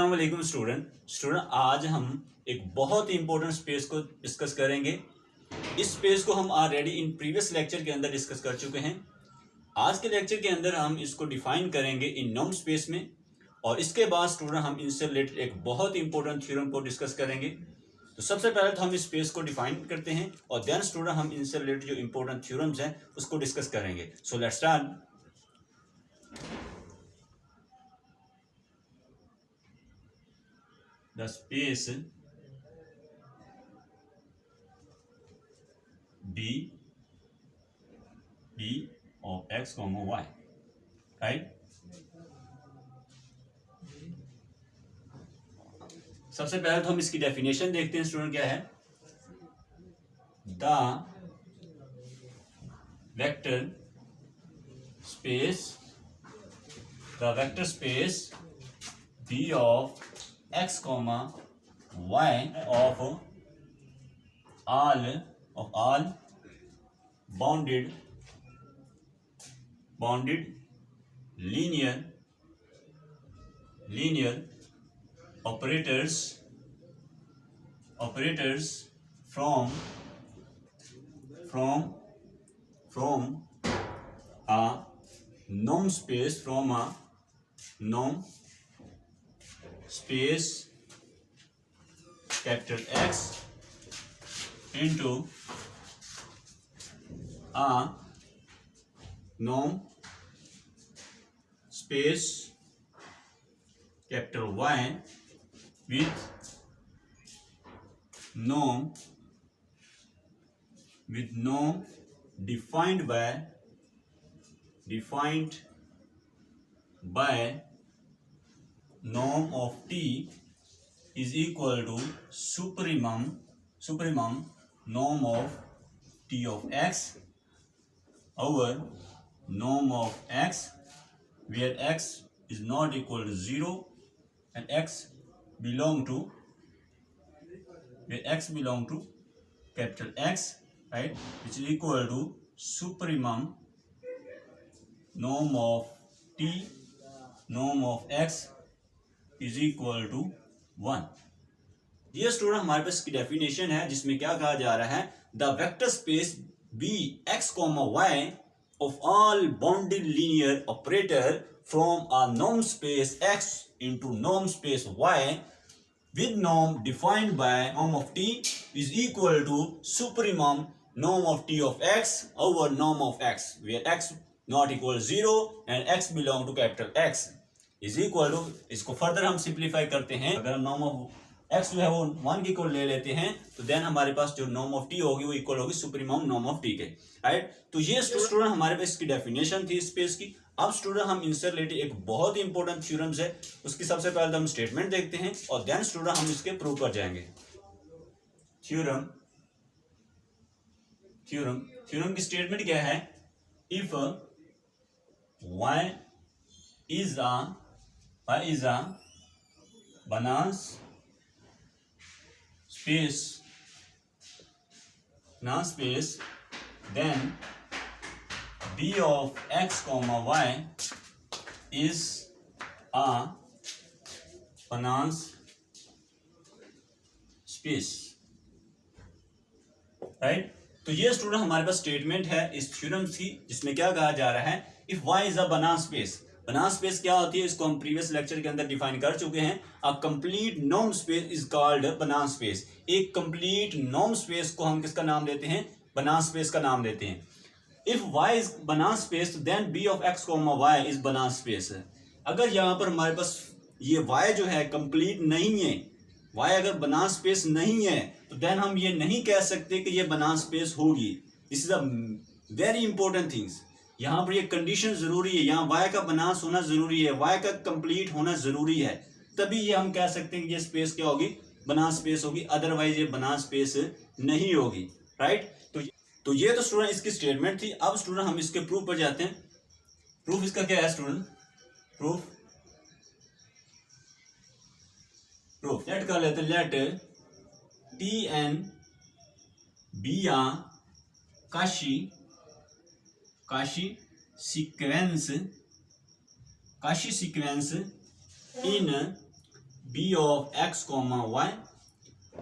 अस्सलाम वालेकुम स्टूडेंट। आज हम एक बहुत ही इंपॉर्टेंट स्पेस को डिस्कस करेंगे। इस स्पेस को हम ऑलरेडी इन प्रीवियस लेक्चर के अंदर डिस्कस कर चुके हैं। आज के लेक्चर के अंदर हम इसको डिफाइन करेंगे इन नॉर्म स्पेस में, और इसके बाद स्टूडेंट हम इनसे रिलेटेड एक बहुत ही इंपॉर्टेंट थ्योरम को डिस्कस करेंगे। तो सबसे पहले तो हम इस स्पेस को डिफाइन करते हैं और देन स्टूडेंट हम इनसे रिलेटेड जो इंपॉर्टेंट थ्योरम्स हैं उसको डिस्कस करेंगे। So let's start. The space B of x, y, right? सबसे पहले तो हम इसकी डेफिनेशन देखते हैं स्टूडेंट। क्या है? The vector space B of x, y of all bounded linear operators from a norm space capital X into a norm space capital Y with norm defined by norm of T is equal to supremum norm of T of x over norm of x, where x is not equal to 0 and x belong to capital X, right, which is equal to supremum norm of T norm of x is equal to 1। ये student हमारे पास की definition है जिसमें क्या कहा जा रहा है? The vector space B x, y of all bounded linear operator from a norm space x into norm space y with norm defined by norm of T is equal to supremum norm of T of x over norm of x, where x not equal to 0 and x belong to capital X is equal to, इसको further हम simplify करते हैं। अगर हम norm of x जो है वो 1 के इक्वल ले लेते हैं तो देन हमारे पास जो नॉर्म ऑफ t होगी वो इक्वल होगी सुप्रीमम नॉर्म ऑफ t के, राइट। तो ये स्टूडेंट हमारे पास इसकी डेफिनेशन थी स्पेस की। अब स्टूडेंट हम इनसे रिलेटेड एक बहुत ही इंपॉर्टेंट थ्योरम्स है, उसकी सबसे पहले हम स्टेटमेंट देखते हैं और देन स्टूडेंट हम इसके प्रूव कर जाएंगे। थ्योरम की स्टेटमेंट क्या है? If y is a Banach space, then B of x, y is a Banach space, right. तो ये स्टूडेंट हमारे पास स्टेटमेंट है इस थ्योरम की, जिसमें क्या कहा जा रहा है? If y is a Banach space. Banach space क्या होती है इसको हम प्रीवियस लेक्चर के अंदर डिफाइन कर चुके हैं। A complete norm space is called Banach space. एक कंप्लीट नॉर्म स्पेस को हम किसका नाम देते हैं? Banach स्पेस का नाम देते हैं। If y is Banach space then B of x, y is Banach space. अगर यहाँ पर हमारे पास ये y जो है कंप्लीट नहीं है, y अगर Banach स्पेस नहीं है तो देन हम ये नहीं कह सकते कि ये Banach स्पेस होगी। This is a very important things. यहाँ पर ये कंडीशन जरूरी है, यहाँ y का Banach होना जरूरी है, y का कंप्लीट होना जरूरी है, तभी ये हम कह सकते हैं कि ये स्पेस क्या होगी? Banach स्पेस होगी, अदरवाइज ये Banach स्पेस नहीं होगी, राइट। तो ये तो स्टूडेंट इसकी स्टेटमेंट थी। अब स्टूडेंट हम इसके प्रूफ पर जाते हैं। प्रूफ इसका क्या है स्टूडेंट? प्रूफ लेट कर लेते, let Tn be a Cauchy sequence in B of X comma Y.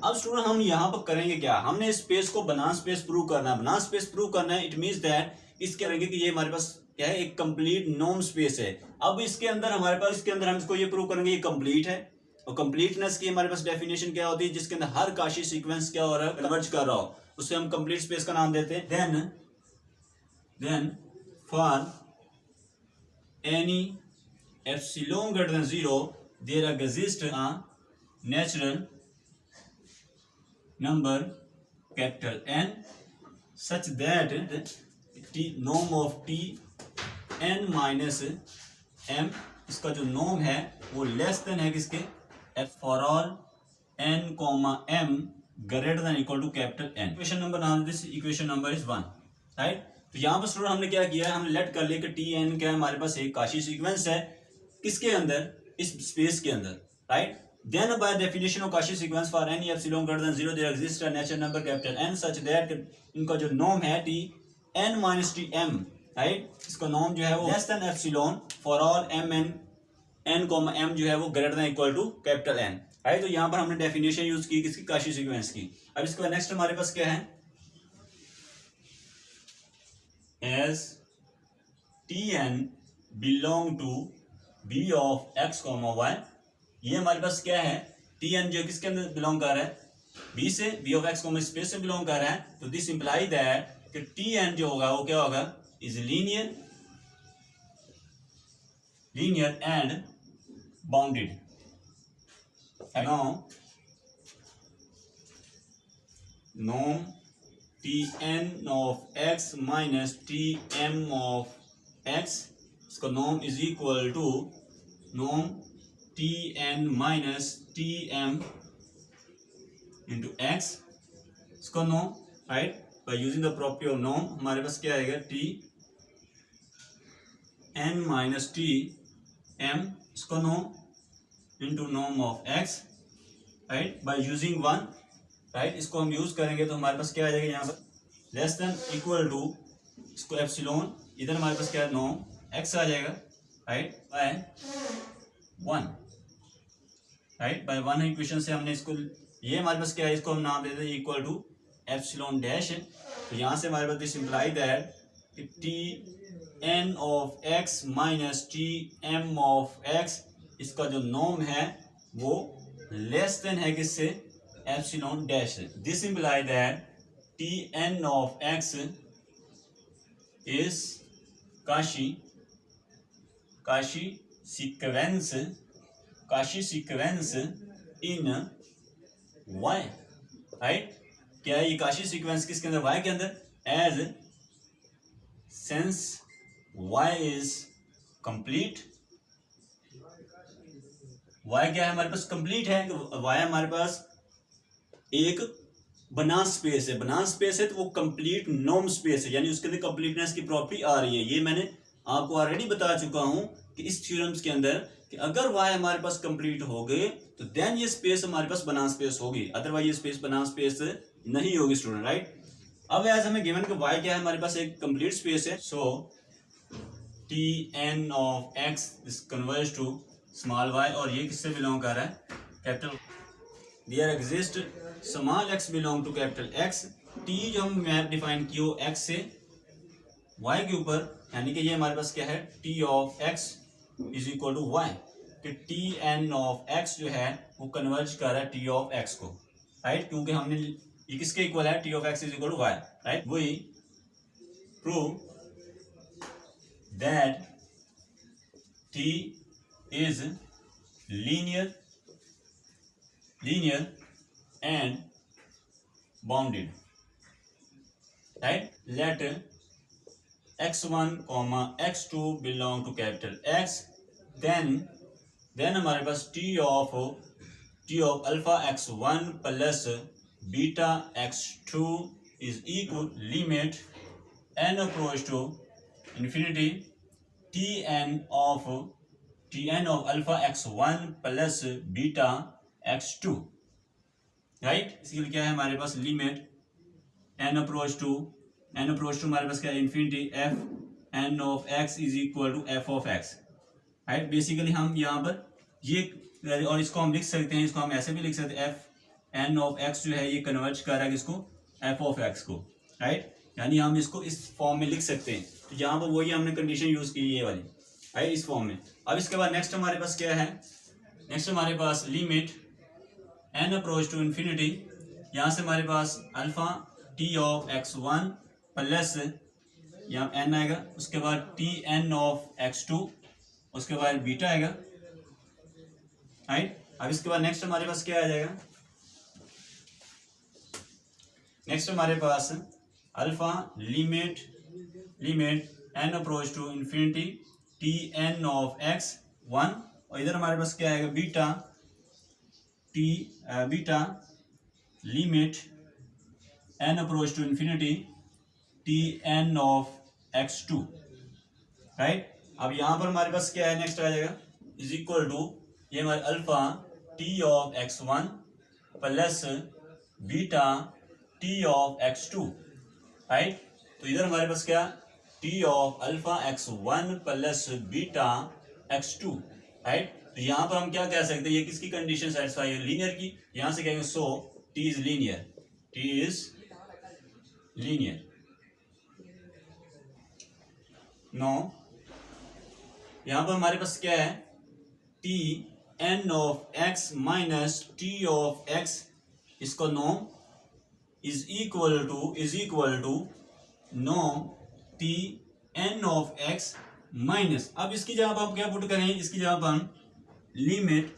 अब स्टूडेंट हम यहाँ पर करेंगे क्या, हमने स्पेस को बनाम स्पेस प्रूव करना है। बनाम स्पेस प्रूव करना है, इट मीन्स दैट इस करेंगे कि ये हमारे पास क्या है, एक कंप्लीट नॉर्म स्पेस है। अब इसके अंदर हमारे पास, इसके अंदर हम इसको ये प्रूव करेंगे ये कंप्लीट है। और कंप्लीटनेस की हमारे पास डेफिनेशन क्या होती है, जिसके अंदर हर काशी सीक्वेंस क्या हो रहा है, कन्वर्ज कर रहा हो, उससे हम कंप्लीट स्पेस का नाम देते हैं। Then for any epsilon greater than 0 there exist a natural number capital N such that t norm of t n minus m, इसका जो नॉर्म है वो लेस देन है किसके, f for all n comma m greater than equal to capital N। Equation number नाम this equation number is 1, right. तो यहाँ पर स्टूडेंट हमने क्या किया है, हमने लेट कर लिया कि टी एन क्या है, हमारे पास एक काशी सीक्वेंस है किसके अंदर, इस स्पेस के अंदर, right. Then by definition of Cauchy sequence for any epsilon greater than 0 there exists a natural number capital N such that इनका जो नॉर्म है t n minus t m, right, इसका नॉर्म जो है वो less than epsilon for all m n comma m जो है वो greater than equal to capital N, right. तो यहाँ पर हमने डेफिनेशन यूज की किसकी, Cauchy सीक्वेंस की। अब इसके बाद नेक्स्ट हमारे पास क्या है, as Tn belong to b of x comma y, ये हमारे पास क्या है, टी एन जो किसके अंदर बिलोंग कर रहा है, बी से, B of X comma space से बिलोंग कर रहा है। तो दिस इंप्लाई दैट कि टी एन जो होगा वो क्या होगा, is linear and bounded. Now norm T N of x minus T M of X, इसका norm is equal to norm T N minus T M into X, इसको norm, right. By using the property of norm हमारे पास क्या आएगा, T N minus T M, इसको norm into norm of X, right, by using 1, right. इसको हम use करेंगे तो हमारे पास क्या आ जाएगा, यहाँ पर लेस देन इक्वल टू, इसको एप्सिलॉन, इधर हमारे पास क्या है, नॉर्म एक्स आ जाएगा, right, by 1, right, by 1 equation से हमने इसको, ये हमारे पास क्या है, इसको हम नाम देते हैं इक्वल टू एप्सिलॉन डैश है। तो यहाँ से हमारे पास this imply that T N of x minus T M of X, इसका जो नॉर्म है वो लेस देन है किससे, एप्सिलॉन डैश से। This imply that T N of X is Cauchy sequence इन y, राइट। क्या है ये Cauchy सीक्वेंस किसके अंदर, y के अंदर, as since y is complete, y क्या है हमारे पास, कंप्लीट है, y हमारे पास एक बनाम स्पेस है, बनाम स्पेस है तो वो कंप्लीट नॉर्म स्पेस है, यानी उसके अंदर कंप्लीटनेस की प्रॉपर्टी आ रही है। ये मैंने आपको ऑलरेडी बता चुका हूं कि इस थ्योरम्स के अंदर कि अगर y हमारे पास कंप्लीट हो गए तो देन ये स्पेस हमारे पास बनाम स्पेस होगी, अदरवाइज ये स्पेस बनाम स्पेस नहीं होगी स्टूडेंट, राइट। अब एज हमें गिवन कि y क्या है, हमारे पास एक कंप्लीट स्पेस है, so T N of X is converge to small y, और ये किससे बिलोंग कर रहा है, capital, there exist small x belong to capital x। t जो हम मैप डिफाइन किया हो x से y के ऊपर, यानी कि ये हमारे पास क्या है, t of x is equal to Y, कि टी एन ऑफ एक्स जो है वो कन्वर्ज कर रहा है टी ऑफ एक्स को, राइट, क्योंकि हमने ये किसके इक्वल है, T of X is equal to Y, right. We prove that T is linear and bounded, right. Let x1 comma x2 belong to capital X, then हमारे पास t of alpha x1 plus beta x2 is equal limit n approach to infinity tn of alpha x1 plus beta x2, right. इसके लिए क्या है हमारे पास, limit n approach to हमारे पास क्या है, infinity F N of X is equal to F of X, right. Basically हम यहाँ पर ये और इसको हम लिख सकते हैं, इसको हम ऐसे भी लिख सकते हैं, एफ एन ऑफ एक्स जो है ये कन्वर्ट कर रहा है किसको, एफ ऑफ एक्स को, राइट। यानी हम इसको इस फॉर्म में लिख सकते हैं। तो यहाँ पर वही हमने कंडीशन यूज की ये वाली, राइट, इस फॉर्म में। अब इसके बाद नेक्स्ट हमारे पास क्या है, नेक्स्ट हमारे पास limit N approach to infinity, यहाँ से हमारे पास alpha T of X one plus यहाँ एन आएगा, उसके बाद T N of X two, उसके बाद बीटा आएगा, राइट। अब इसके बाद नेक्स्ट हमारे पास क्या आ जाएगा, नेक्स्ट हमारे पास alpha limit N approach to infinity T N of X one, और इधर हमारे पास क्या आएगा, beta limit N approach to infinity T N of X two, right. अब यहाँ पर हमारे पास क्या है, नेक्स्ट आ जाएगा इज इक्वल टू ये हमारे alpha T of X one plus beta T of X two, right. तो इधर हमारे पास क्या, T of alpha X one plus beta X two, right. तो यहाँ पर हम क्या कह सकते हैं, ये किसकी कंडीशन सेटिस्फाई है, लीनियर की। यहाँ से कहेंगे so T is linear, no. यहाँ पर हमारे पास क्या है, T N of x minus T of x, इसको no is equal to no T N of x minus, अब इसकी जगह पर आप क्या पुट करें, इसकी जगह पर हम limit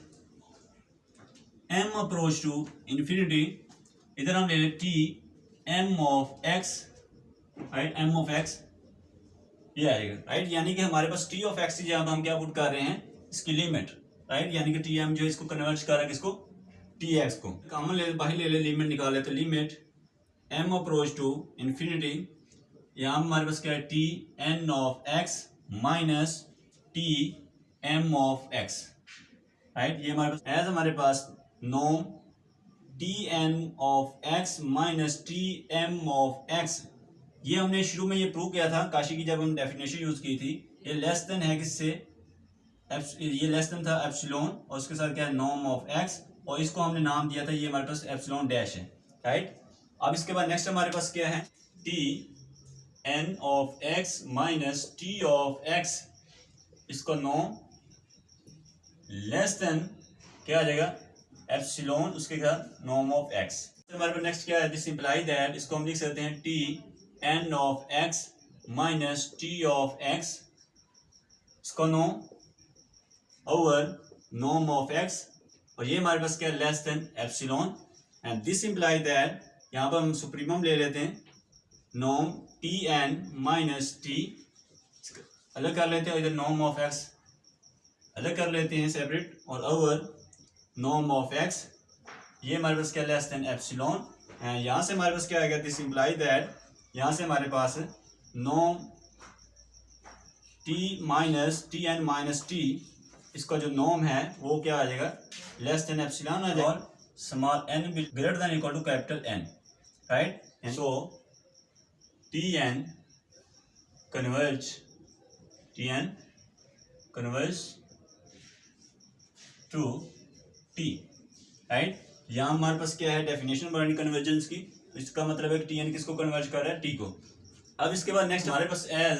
M approach to infinity, इधर हम ले लें T M of X, right, M of X ये आएगा, राइट। यानी कि हमारे पास टी ऑफ एक्स की जगह पर हम क्या पुट कर रहे हैं, इसकी लिमिट, राइट। यानी कि टी एम जो इसको कन्वर्ट कर रहा है किसको, टी एक्स को। कॉमन ले बाहर ले लिमिट निकाले, तो limit M approach to infinity, यहाँ हमारे पास क्या है, T N of x minus T M of X, right. ये हमारे पास एज हमारे पास नो T N of x minus T M of X, ये हमने शुरू में ये प्रूव किया था काशी की, जब हम डेफिनेशन यूज की थी। ये लेस देन है किससे, ये लेस देन था एप्सिलॉन, और उसके साथ क्या है, नॉर्म ऑफ एक्स, और इसको हमने नाम दिया था, ये हमारे पास एप्सिलॉन डैश है, राइट। अब इसके बाद नेक्स्ट हमारे पास क्या है, T N of x minus T of x, इसको नो लेस देन क्या आ जाएगा, एप्सिलॉन, उसके साथ नॉर्म ऑफ एक्स। हमारे पास नेक्स्ट क्या है, दिस इंप्लाई दैट, इसको हम लिख सकते हैं T N of x minus T of x, इसको नो ओवर नॉर्म ऑफ एक्स, और ये हमारे पास क्या है, less than epsilon, and this imply that, यहाँ पर हम सुप्रीमम ले लेते हैं, norm T N minus T अलग कर लेते हैं, इधर नॉर्म ऑफ एक्स अलग कर लेते हैं सेपरेट, और ओवर नॉर्म ऑफ एक्स, ये हमारे पास क्या, लेस देन एप्सिलॉन, एंड यहाँ से हमारे पास क्या आएगा, दिस इंप्लाई दैट, यहाँ से हमारे पास norm T N minus T, इसका जो नॉर्म है वो क्या आ जाएगा, लेस देन एप्सिलॉन आ जाएगा, small N greater than equal to capital N, right. So T N converge to T, right. यहाँ हमारे पास क्या है, डेफिनेशन बनी कन्वर्जेंस की, इसका मतलब है कि टी एन किसको कन्वर्ज कर रहा है, टी को। अब इसके बाद नेक्स्ट हमारे पास एज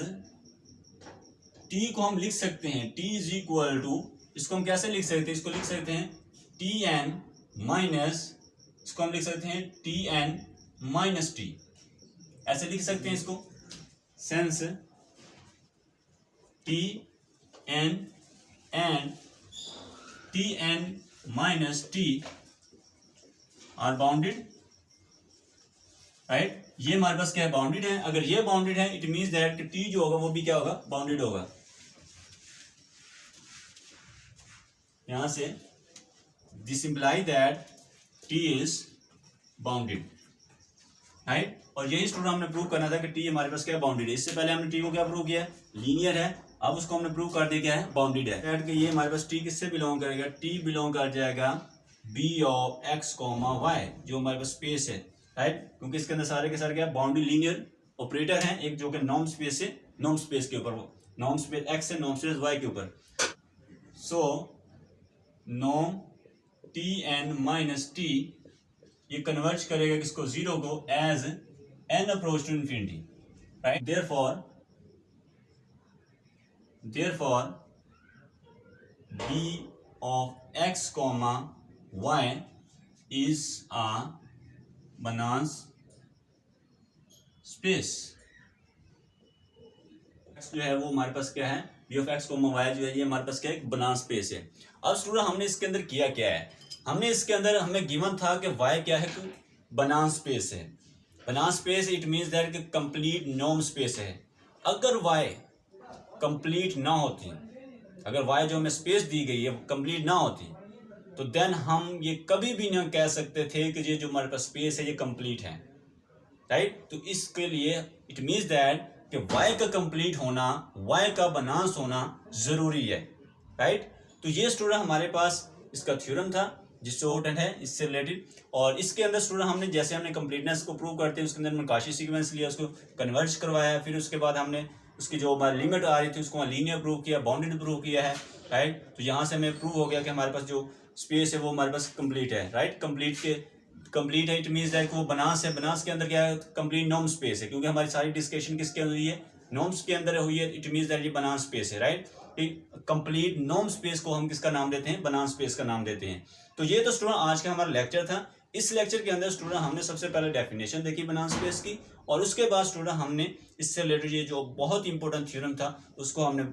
टी को हम लिख सकते हैं, टी इज इक्वल टू, इसको हम कैसे लिख सकते हैं, इसको लिख सकते हैं टी एन माइनस, इसको हम लिख सकते हैं टी एन माइनस टी, ऐसे लिख सकते हैं इसको, since T N and T N minus T are bounded, right. ये हमारे पास क्या है, बाउंडेड है। अगर ये बाउंडेड है, इट मीन्स दैट कि टी जो होगा वो भी क्या होगा, बाउंडेड होगा। यहां से this imply that T is bounded, right. और यही स्टूडेंट हमने प्रूव करना था कि टी हमारे पास क्या बाउंडेड है। इससे पहले हमने टी को क्या प्रूव किया, लीनियर है, अब उसको हमने प्रूव कर दिया क्या है, बाउंडेड है। कि ये हमारे पास टी किससे बिलोंग करेगा, टी बिलोंग कर जाएगा B of X comma Y, जो हमारे पास स्पेस है, राइट। क्योंकि इसके अंदर सारे के सारे क्या बाउंडेड लीनियर ऑपरेटर हैं, एक जो कि नॉर्म स्पेस से नॉर्म स्पेस के ऊपर, वो नॉर्म स्पेस एक्स से नॉर्म स्पेस वाई के ऊपर। So norm T N minus T, ये कन्वर्ट करेगा किसको, जीरो को, as N approach to infinity, right. Therefore B of X comma Y is a Banach space. जो है वो हमारे पास क्या है, B of X comma Y जो है ये हमारे पास क्या है, एक बनास स्पेस है। अब स्टूडेंट हमने इसके अंदर किया क्या है, हमने इसके अंदर हमें गिवन था कि वाई क्या है, बनास स्पेस है। Banas space it means that कि कंप्लीट नॉर्म स्पेस है। अगर वाई कंप्लीट ना होती, अगर वाई जो हमें स्पेस दी गई है कंप्लीट ना होती, तो देन हम ये कभी भी ना कह सकते थे कि ये जो हमारे पास स्पेस है ये कंप्लीट है, राइट। तो इसके लिए इट मींस दैट कि y का कंप्लीट होना, y का बनास होना जरूरी है, राइट। तो ये स्टूडेंट हमारे पास इसका थ्योरम था जिससे इम्पोर्टेंट है इससे रिलेटेड। और इसके अंदर स्टूडेंट हमने जैसे हमने कंप्लीटनेस को प्रूव करते हैं उसके अंदर मकाशी सीक्वेंस लिया, उसको कन्वर्ज करवाया, फिर उसके बाद हमने उसकी जो हमारी लिमिट आ रही थी उसको लीनियर प्रूव किया, बाउंडेड प्रूव किया है, राइट। तो यहाँ से हमें प्रूव हो गया कि हमारे पास जो स्पेस है वो हमारे पास कंप्लीट है, राइट। कंप्लीट है इट मीन्स दैट वो बनास है, बनास के अंदर क्या है, कंप्लीट नॉर्म स्पेस है, क्योंकि हमारी सारी डिस्कशन किसके अंदर हुई है, नॉर्म्स के अंदर हुई है। इट मीन्स दैट ये बनास स्पेस है, राइट। कंप्लीट नॉर्म स्पेस को हम किसका नाम देते हैं, बनास स्पेस का नाम देते हैं। तो ये तो स्टूडेंट आज का हमारा लेक्चर था। इस लेक्चर के अंदर स्टूडेंट हमने सबसे पहले डेफिनेशन देखी बनास स्पेस की, और उसके बाद स्टूडेंट हमने इससे रिलेटेड ये जो बहुत इंपॉर्टेंट थ्योरम था उसको हमने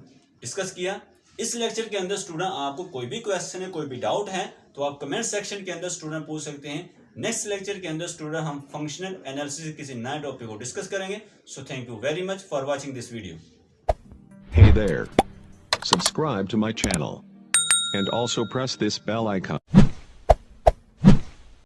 डिस्कस किया। इस लेक्चर के अंदर स्टूडेंट आपको कोई भी क्वेश्चन है, कोई भी डाउट है तो आप कमेंट सेक्शन के अंदर स्टूडेंट पूछ सकते हैं। नेक्स्ट लेक्चर के अंदर स्टूडेंट हम फंक्शनल एनालिसिस किसी नए टॉपिक को डिस्कस करेंगे। So thank you very much for watching this video. Hey there. Subscribe to my channel. And also press this bell icon.